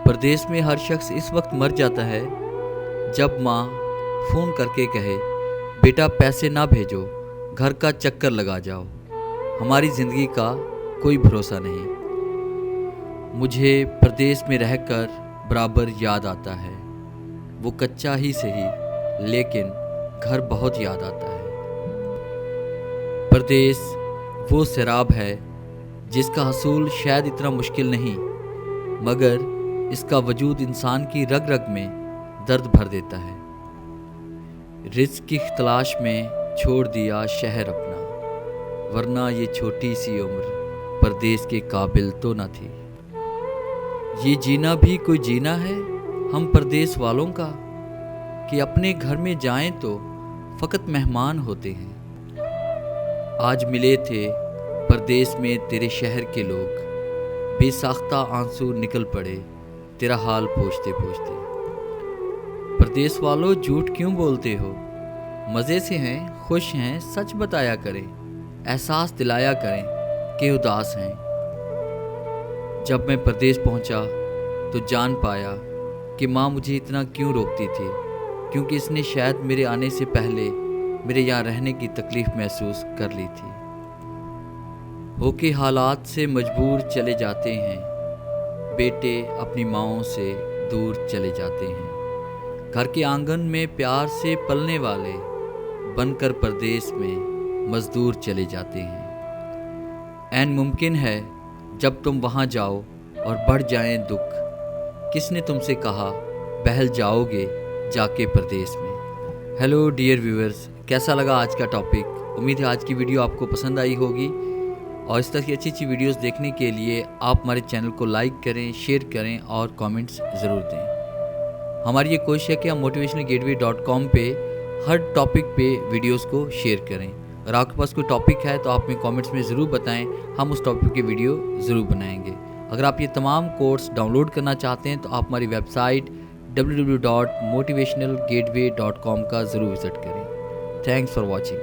परदेश में हर शख्स इस वक्त मर जाता है जब माँ फ़ोन करके कहे, बेटा पैसे ना भेजो, घर का चक्कर लगा जाओ। हमारी ज़िंदगी का कोई भरोसा नहीं। मुझे परदेश में रहकर बराबर याद आता है, वो कच्चा ही सही लेकिन घर बहुत याद आता है। परदेश वो सैराब है जिसका हसूल शायद इतना मुश्किल नहीं, मगर इसका वजूद इंसान की रग रग में दर्द भर देता है। रिज़्क़ की तलाश में छोड़ दिया शहर अपना, वरना ये छोटी सी उम्र परदेश के काबिल तो न थी। ये जीना भी कोई जीना है हम परदेश वालों का, कि अपने घर में जाएं तो फ़कत मेहमान होते हैं। आज मिले थे परदेश में तेरे शहर के लोग, बेसाख्ता आंसू निकल पड़े तेरा हाल पूछते पूछते। परदेश वालों झूठ क्यों बोलते हो, मज़े से हैं, खुश हैं, सच बताया करें, एहसास दिलाया करें कि उदास हैं। जब मैं परदेश पहुंचा तो जान पाया कि माँ मुझे इतना क्यों रोकती थी, क्योंकि इसने शायद मेरे आने से पहले मेरे यहाँ रहने की तकलीफ़ महसूस कर ली थी। होके हालात से मजबूर चले जाते हैं, बेटे अपनी माँओं से दूर चले जाते हैं। घर के आंगन में प्यार से पलने वाले बनकर परदेश में मज़दूर चले जाते हैं। ऐन मुमकिन है जब तुम वहाँ जाओ और बढ़ जाएं दुख, किसने तुमसे कहा बहल जाओगे जाके परदेश में। हेलो डियर व्यूअर्स, कैसा लगा आज का टॉपिक। उम्मीद है आज की वीडियो आपको पसंद आई होगी, और इस तरह की अच्छी अच्छी वीडियोस देखने के लिए आप हमारे चैनल को लाइक करें, शेयर करें और कमेंट्स ज़रूर दें। हमारी ये कोशिश है कि हम motivationalgateway.com पे हर टॉपिक पे वीडियोस को शेयर करें। अगर आपके पास कोई टॉपिक है तो आप हमें कमेंट्स में ज़रूर बताएं, हम उस टॉपिक की वीडियो ज़रूर बनाएंगे। अगर आप ये तमाम कोर्स डाउनलोड करना चाहते हैं तो आप हमारी वेबसाइट www.motivationalgateway.com का ज़रूर विज़िट करें। Thanks for watching.